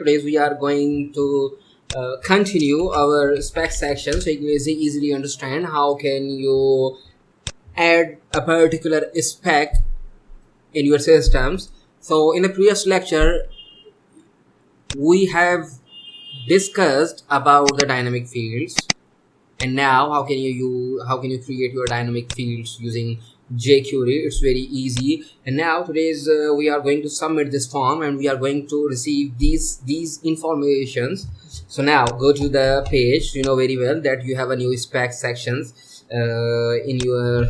Today we are going to continue our spec section, so you can easily understand how can you add a particular spec in your systems. So in the previous lecture we have discussed about the dynamic fields, and now how can you create your dynamic fields using jQuery. It's very easy. And now today's we are going to submit this form and we are going to receive these informations. So now go to the page. You know very well that you have a new spec sections in your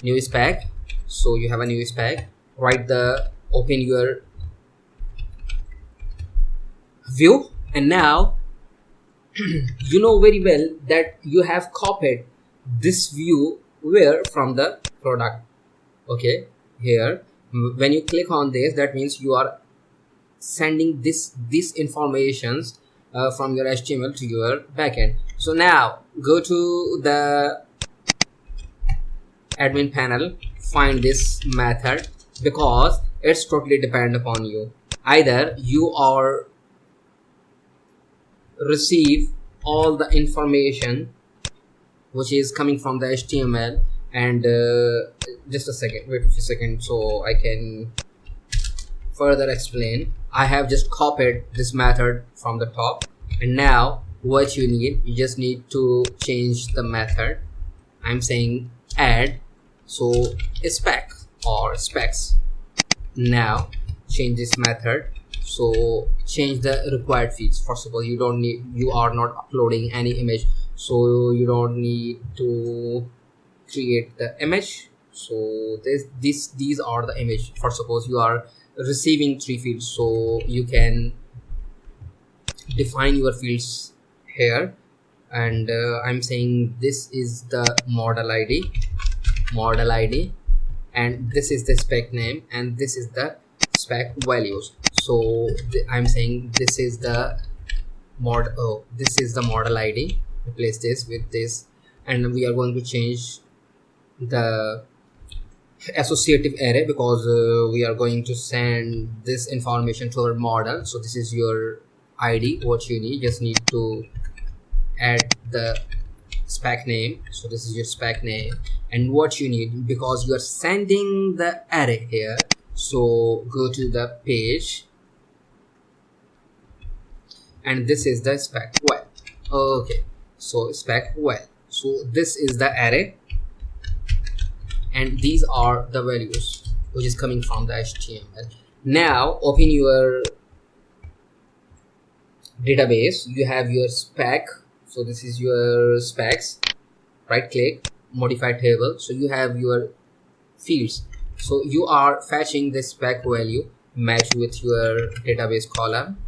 new spec. So you have a new spec, open your view, and now you know very well that you have copied this view where from the product. Okay, here when you click on this, that means you are sending this informations from your HTML to your backend. So now go to the admin panel, find this method, because it's totally depend upon you. Either you are receive all the information which is coming from the HTML, and just a second, wait a second, so I can further explain. I have just copied this method from the top, and now what you just need to change the method. I'm saying add, so spec or specs. Now change this method. So change the required fields. First of all, you are not uploading any image, so you don't need to create the image. So these are the image. First suppose you are receiving 3 fields, so you can define your fields here. And I'm saying this is the model ID, and this is the spec name, and this is the spec values. So I'm saying this is the model ID. Replace this with this, and we are going to change the associative array, because we are going to send this information to our model. So this is your ID. What you just need to add the spec name. So this is your spec name, and what you need, because you are sending the array here. So go to the page, and this is the spec well. Okay, so spec well. So this is the array, and these are the values which is coming from the HTML. Now open your database. You have your spec. So this is your specs. Right click, modify table. So you have your fields. So you are fetching the spec value, match with your database column,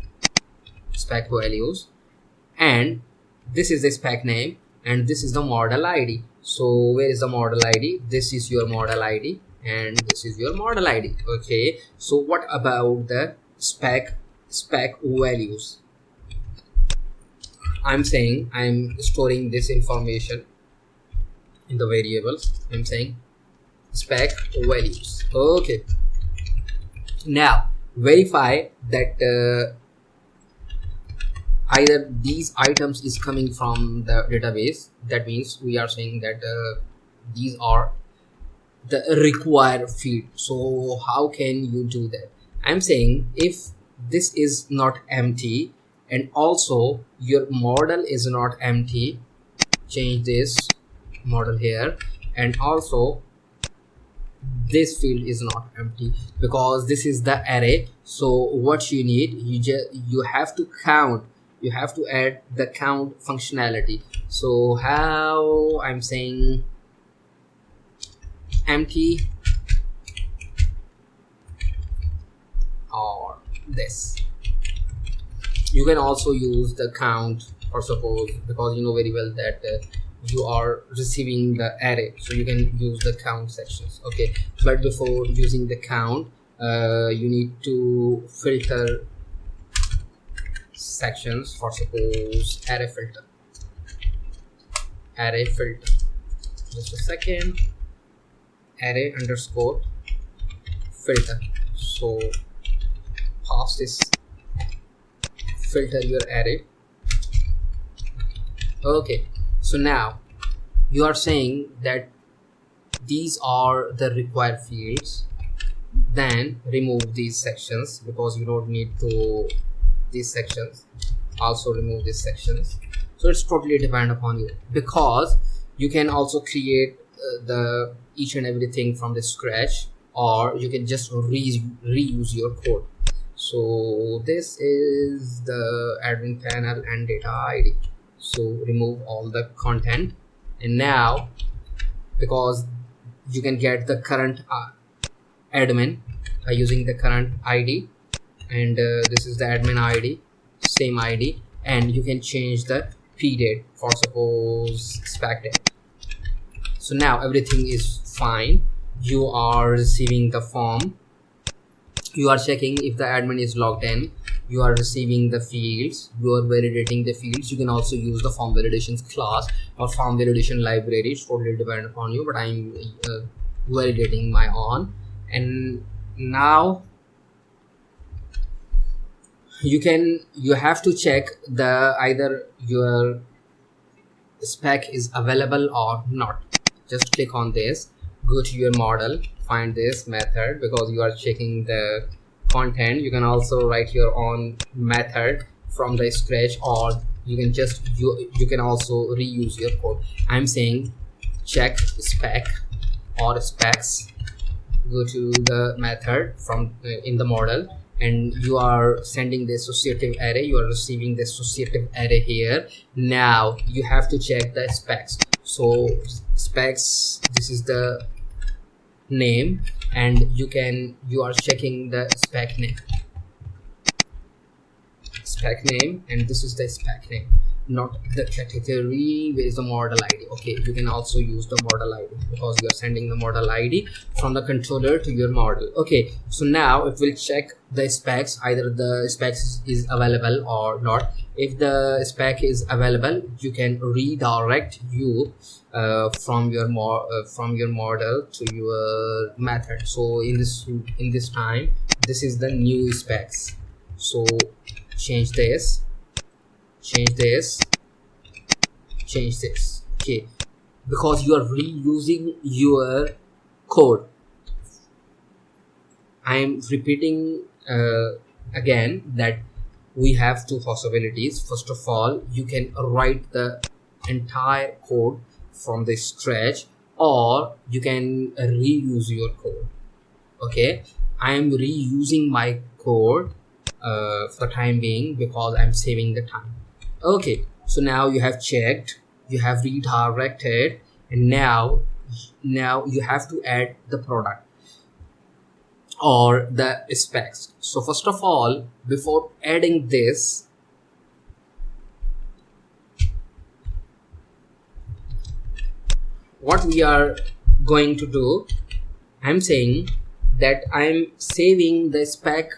spec values, and this is the spec name, and this is the model ID. So where is the model ID? This is your model ID, and this is your model ID. Okay, so what about the spec values? I'm saying I'm storing this information in the variables. I'm saying spec values. Okay, now verify that either these items is coming from the database. That means we are saying that these are the required field. So how can you do that? I'm saying if this is not empty, and also your model is not empty, change this model here, and also this field is not empty, because this is the array. So what you need, you have to count, you have to add the count functionality. So how? I'm saying empty, or this. You can also use the count, or suppose, because you know very well that you are receiving the array, so you can use the count sections. Okay, but before using the count, you need to filter sections. For suppose array filter, just a second, array underscore filter. So pass this filter your array. Okay, so now you are saying that these are the required fields, then remove these sections because you don't need to these sections, also remove these sections. So it's totally depend upon you, because you can also create the each and everything from the scratch, or you can just reuse your code. So this is the admin panel and data ID. So remove all the content, and now because you can get the current admin by using the current ID, and this is the admin ID, same ID, and you can change the p date for suppose spec date. So now everything is fine. You are receiving the form, you are checking if the admin is logged in, you are receiving the fields, you are validating the fields. You can also use the form validations class or form validation library, it's totally dependent upon you, but I'm validating my own. And now you have to check the either your spec is available or not. Just click on this, go to your model, find this method, because you are checking the content. You can also write your own method from the scratch, or you can just you can also reuse your code. I'm saying check spec or specs, go to the method from in the model, and you are sending the associative array, you are receiving the associative array here. Now you have to check the specs. So specs, this is the name, and you are checking the spec name, and this is the spec name, not the category with the model ID. Okay, you can also use the model ID because you are sending the model ID from the controller to your model. Okay, so now it will check the specs, either the specs is available or not. If the spec is available, you can redirect you from your model to your method. So in this time, this is the new specs. So change this, change this, change this. Okay, because you are reusing your code. I am repeating again that we have two possibilities. First of all, you can write the entire code from the scratch, or you can reuse your code. Okay, I am reusing my code for the time being because I'm saving the time. Okay, so now you have checked, you have redirected, and now you have to add the product or the specs. So first of all, before adding this, what we are going to do, I'm saying that I'm saving the spec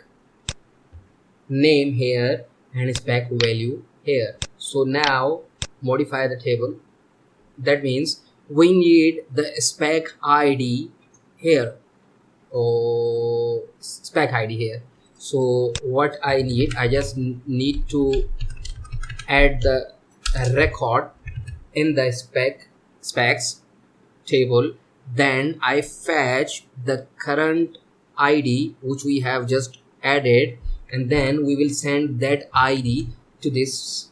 name here and spec value here. So now modify the table. That means we need the spec ID here, or spec ID here. So what I need, I just need to add the record in the specs table. Then I fetch the current ID which we have just added, and then we will send that ID to this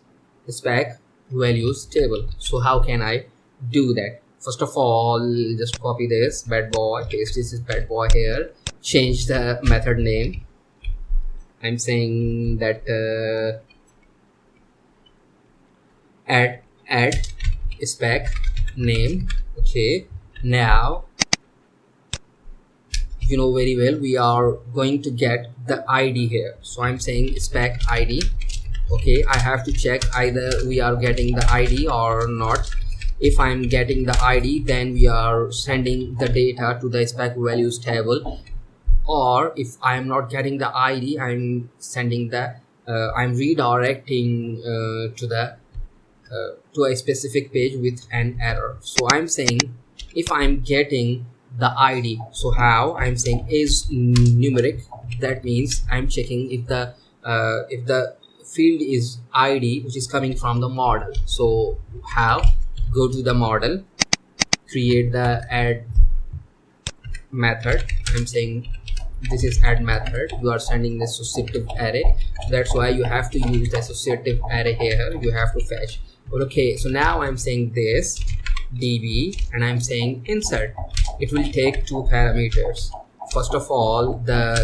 spec values table. So how can I do that? First of all, just copy this bad boy, paste this is bad boy here, change the method name. I'm saying that add spec name. Okay, now you know very well we are going to get the ID here. So I'm saying spec ID. Okay, I have to check either we are getting the ID or not. If I'm getting the ID, then we are sending the data to the spec values table, or if I'm not getting the ID, I'm sending the I'm redirecting to a specific page with an error. So I'm saying if I'm getting the ID, so how I'm saying is numeric. That means I'm checking if the field is ID, which is coming from the model. So how? Go to the model, create the add method. I'm saying this is add method. You are sending the associative array. That's why you have to use the associative array here. You have to fetch. Okay, so now I'm saying this db and I'm saying insert. It will take two parameters. First of all, the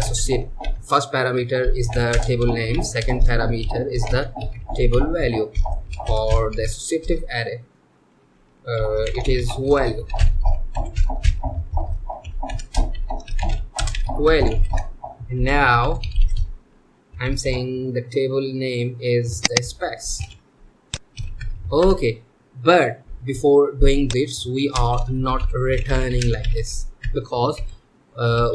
first parameter is the table name, second parameter is the table value or the associative array. It is value. And now I'm saying the table name is the specs. Okay, but before doing this, we are not returning like this, because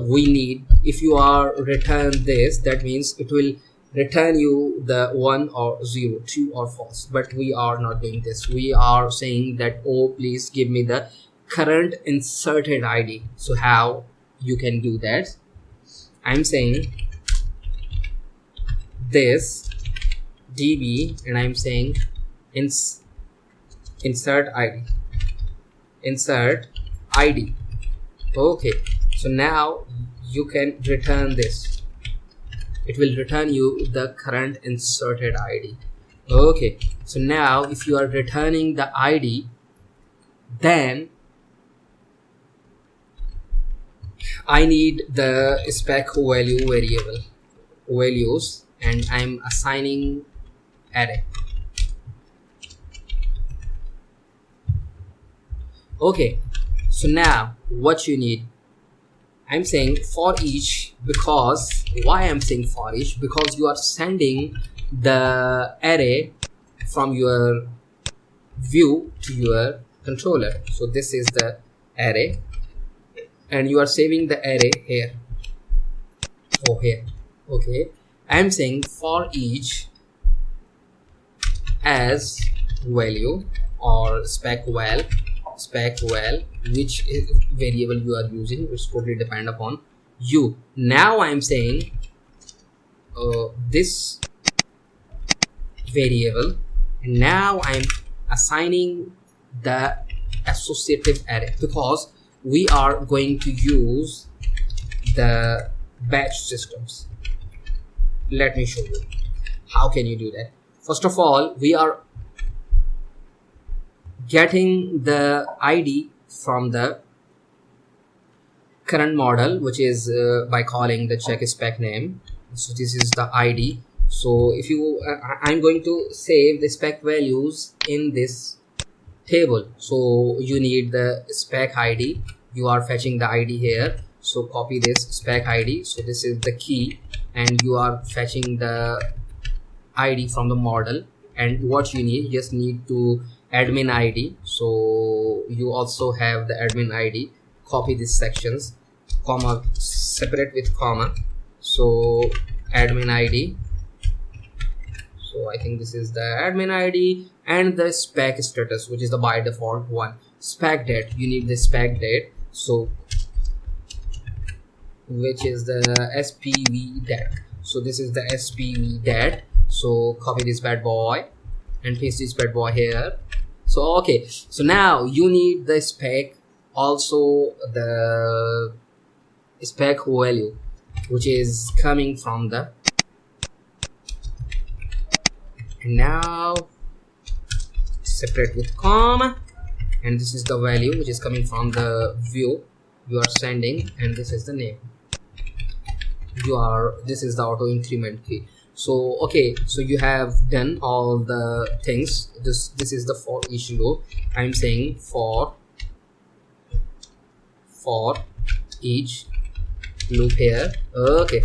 we need, if you are return this, that means it will return you the 1 or 0, true or false. But we are not doing this. We are saying that, oh, please give me the current inserted ID. So how you can do that? I'm saying this db and I'm saying insert ID. Okay, so now you can return this. It will return you the current inserted ID. Okay, so now if you are returning the ID, then I need the spec value values, and I'm assigning array. Okay, so now what you need, I'm saying for each, because why I'm saying for each, because you are sending the array from your view to your controller. So this is the array and you are saving the array here. Oh, here. Okay, I'm saying for each as value or spec val, which variable you are using, it's totally depend upon you. Now I'm saying this variable, and now I'm assigning the associative array, because we are going to use the batch systems. Let me show you how can you do that. First of all, we are getting the ID from the current model, which is by calling the check spec name. So this is the ID. So if you I'm going to save the spec values in this table. So you need the spec ID. You are fetching the ID here. So copy this spec ID. So this is the key, and you are fetching the ID from the model. And what you need, you just need to admin ID. So you also have the admin ID. Copy these sections, comma, separate with comma. So admin ID. So I think this is the admin ID, and the spec status, which is the by default one. Spec date, you need the spec date. So which is the SPV date. So this is the SPV date. So copy this bad boy and paste this bad boy here. So okay, so now you need the spec, also the spec value, which is coming from the, and now separate with comma, and this is the value which is coming from the view you are sending, and this is the name. This is the auto increment key. So okay, so you have done all the things. This is the for each loop. I'm saying for each loop here. Okay,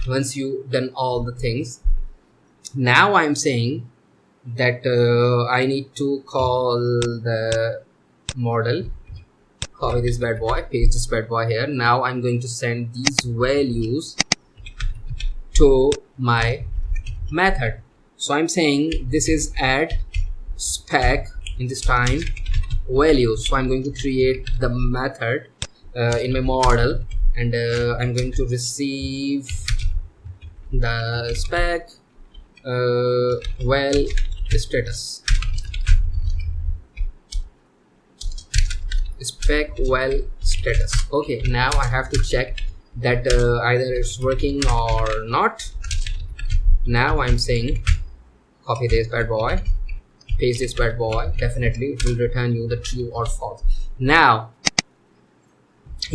once you done all the things, now I'm saying that I need to call the model. Copy this bad boy, paste this bad boy here. Now I'm going to send these values to my method. So I'm saying this is add spec in this time value. So I'm going to create the method in my model, and I'm going to receive the spec well status, spec well status. Okay, now I have to check that either it's working or not. Now I'm saying copy this bad boy, paste this bad boy. Definitely it will return you the true or false. Now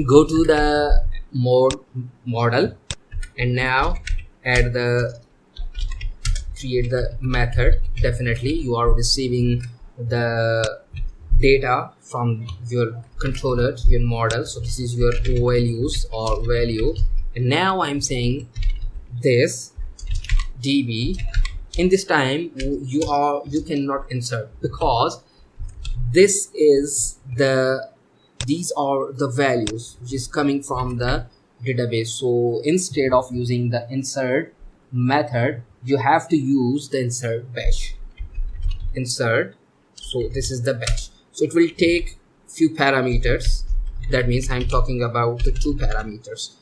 go to the model, and now add the create the method. Definitely you are receiving the data from your controller, your model. So this is your values or value, and now I'm saying this db. In this time you cannot insert, because these are the values which is coming from the database. So instead of using the insert method, you have to use the insert batch. Insert, so this is the batch. So it will take few parameters. That means I'm talking about the two parameters.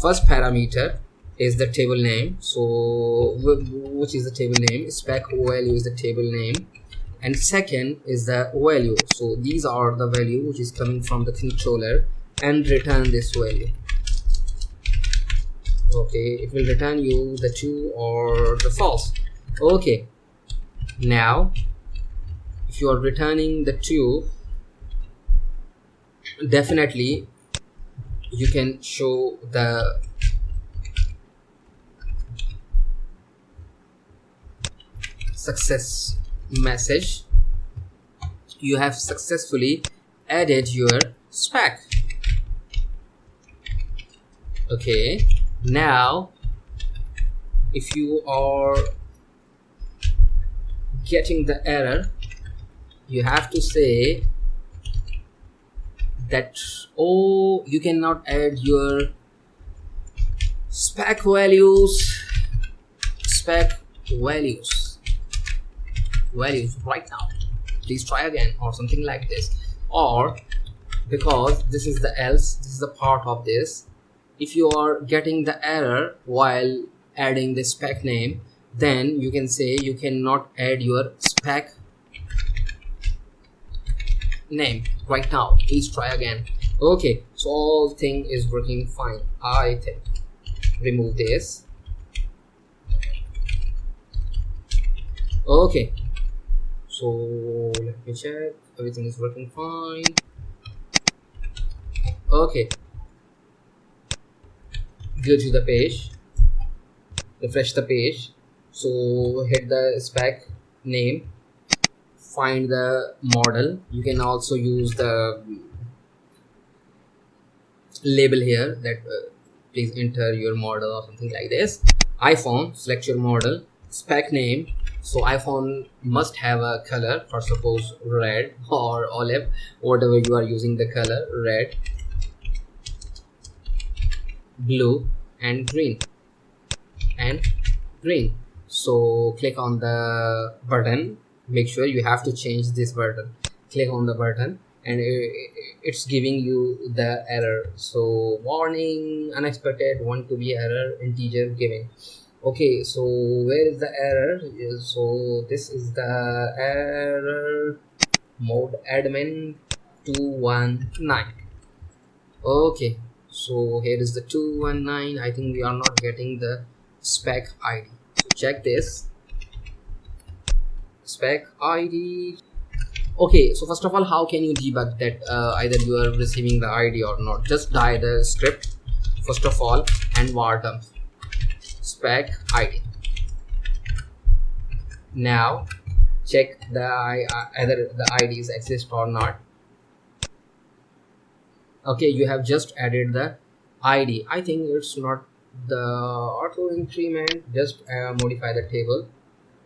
First parameter is the table name. So which is the table name? Spec value is the table name, and second is the value. So these are the value which is coming from the controller, and return this value. Okay, it will return you the true or the false. Okay, now if you are returning the true, definitely you can show the success message. You have successfully added your spec. Okay, now if you are getting the error, you have to say that, oh, you cannot add your spec values right now, please try again, or something like this. Or because this is the else, this is the part of this, if you are getting the error while adding the spec name, then you can say you cannot add your spec name right now, please try again. Okay, so all thing is working fine, I think. Remove this. Okay, so let me check, everything is working fine. Okay, go to the page, refresh the page. So hit the spec name, find the model. You can also use the label here that please enter your model or something like this. iPhone, select your model, spec name. So iPhone must have a color, for suppose red or olive, whatever you are using the color, red, blue and green. So click on the button, make sure you have to change this button. Click on the button, and it's giving you the error. So warning, unexpected, want to be error, integer given. Okay, so where is the error? So this is the error, mode admin 219. Okay, so here is the 219. I think we are not getting the spec ID. So check this spec ID. Okay, so first of all, how can you debug that either you are receiving the ID or not? Just die the script first of all and var dump spec ID. Now check the either the IDs exist or not. Okay, you have just added the ID. I think it's not the auto increment. Just modify the table,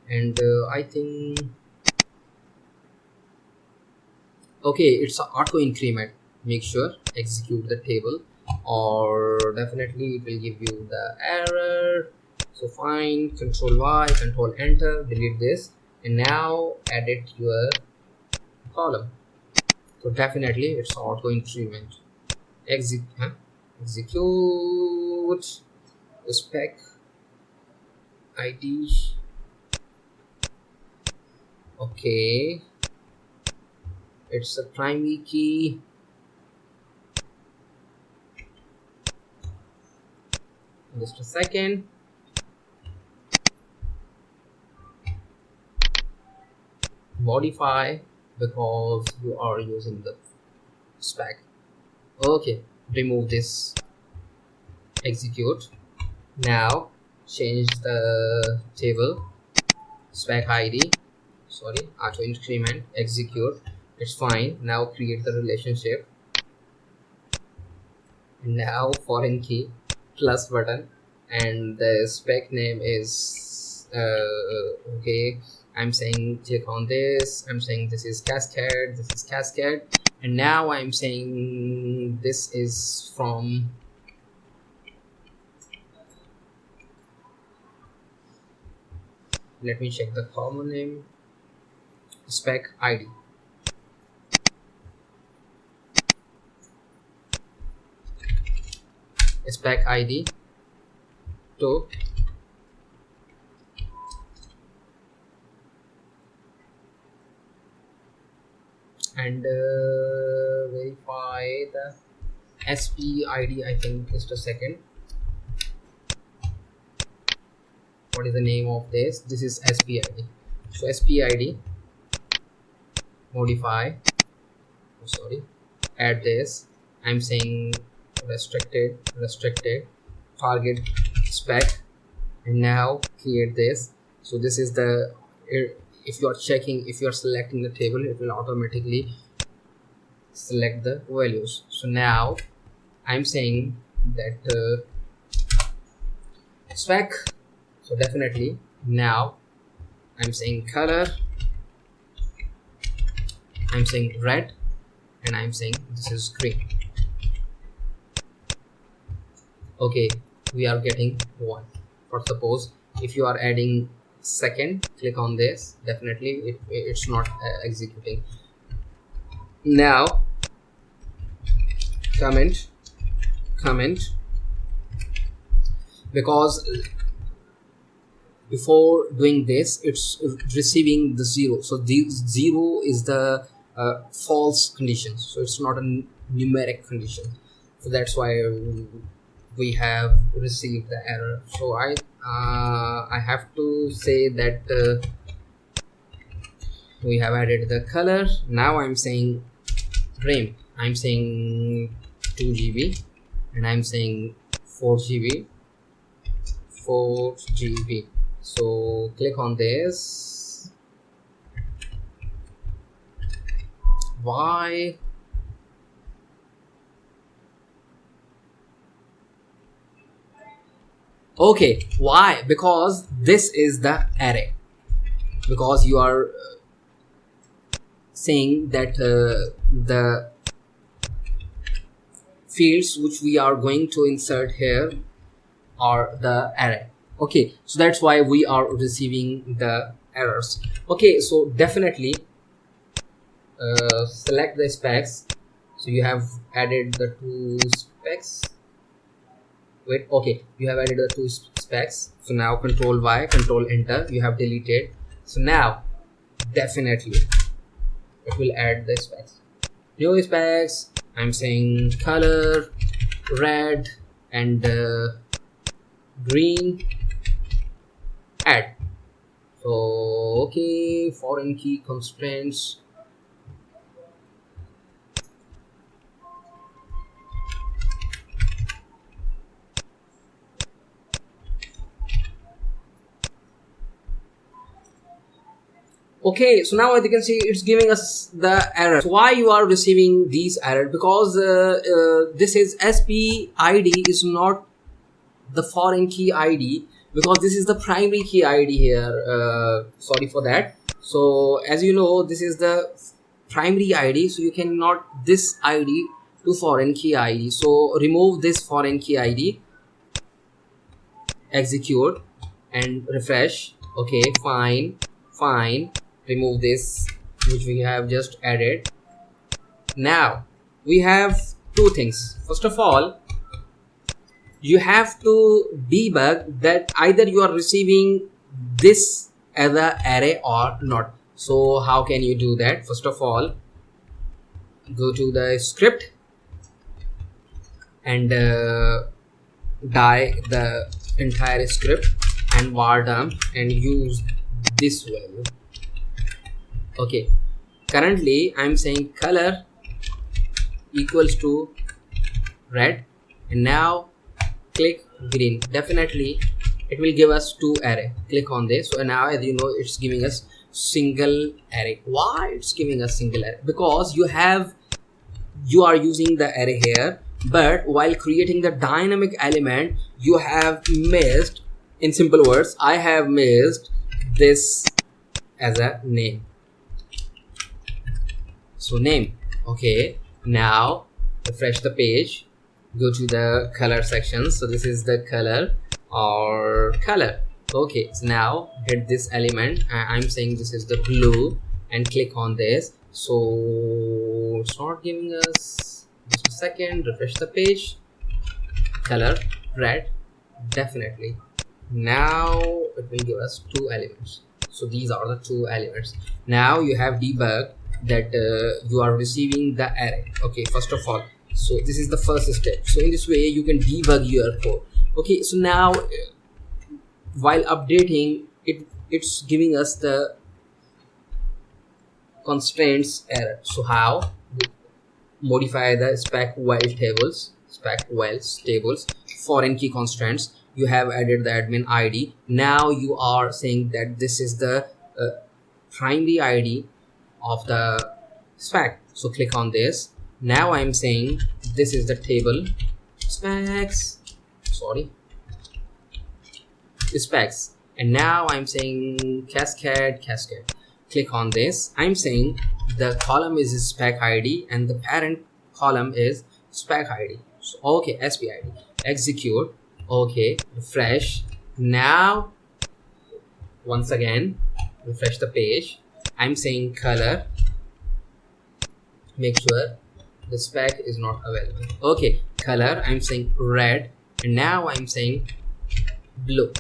and I think okay, it's an auto increment. Make sure execute the table, or definitely it will give you the error. So find Control Y, Control Enter, delete this, and now edit your column. So definitely it's auto increment. Execute spec ID. Okay, it's a primary key. Just a second. Modify, because you are using the spec. Okay, remove this, execute. Now change the table, spec ID, sorry, auto increment, execute. It's fine. Now create the relationship. Now foreign key plus button, and the spec name is okay, I'm saying click on this, I'm saying this is cascade, this is cascade, and now I'm saying this is from let me check the common name, spec ID. Spec ID to and verify the SP ID. I think just a second. What is the name of this? This is SP ID. So SP ID, modify, oh, sorry, add this. I'm saying restricted, target spec, and now create this. So this is the, if you are checking, if you are selecting the table, it will automatically select the values. So now I'm saying that spec, so definitely now I'm saying color, I'm saying red, and I'm saying this is green. Okay, we are getting 1. For suppose if you are adding second, click on this, definitely it's not executing. Now comment, because before doing this it's receiving the 0, so the 0 is the false condition, so it's not a numeric condition, so that's why we have received the error. So I have to say that we have added the color. Now I'm saying RAM, I'm saying 2 GB, and I'm saying 4 GB. So click on this. Why? Okay, why? Because this is the array, because you are saying that the fields which we are going to insert here are the array. Okay, so that's why we are receiving the errors. Okay, so definitely select the specs. So you have added the 2 specs. Wait, okay, you have added the 2 specs. So now control Y, control enter, you have deleted. So now definitely it will add the specs. New specs, I'm saying color, red, and green, add. So okay, foreign key constraints. Okay, so now as you can see, it's giving us the error. So why you are receiving these errors? Because this is SP ID is not the foreign key ID, because this is the primary key ID here. Sorry for that. So as you know, this is the primary ID, so you cannot this ID to foreign key ID. So remove this foreign key ID, execute and refresh. Okay, fine. Remove this which we have just added. Now we have 2 things. First of all, you have to debug that either you are receiving this as an array or not. So how can you do that? First of all, go to the script and die the entire script and var dump and use this value. Okay, currently I'm saying color equals to red, and now click green. Definitely it will give us two array. Click on this. So now, as you know, it's giving us single array. Why it's giving us single array? Because you are using the array here, but while creating the dynamic element, you have missed, in simple words, I have missed this as a name. So name. Okay, now refresh the page, go to the color section. So this is the color or color. Okay, so now hit this element. I'm saying this is the blue and click on this. So it's not giving us, just a second, refresh the page, color red. Definitely now it will give us two elements. So these are the two elements. Now you have debug that you are receiving the array. Okay, first of all, so this is the first step. So in this way you can debug your code. Okay, so now while updating it, it's giving us the constraints error. So how? Modify the spec while tables foreign key constraints. You have added the admin ID. Now you are saying that this is the primary ID of the spec. So click on this. Now I'm saying this is the table specs, and now I'm saying cascade. Click on this. I'm saying the column is spec ID and the parent column is spec ID. So okay, SPID. Execute. Okay, refresh. Now once again refresh the page. I'm saying color, make sure the spec is not available. Okay, color, I'm saying red, and now I'm saying blue.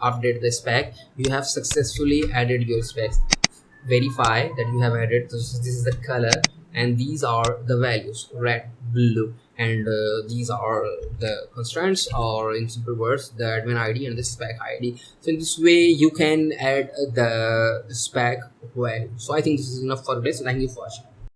Update the spec. You have successfully added your specs. Verify that you have added. This is the color and these are the values, red, blue, and these are the constraints, or in simple words, the admin ID and the spec ID. So in this way you can add the spec value. So I think this is enough for this. Thank you for watching.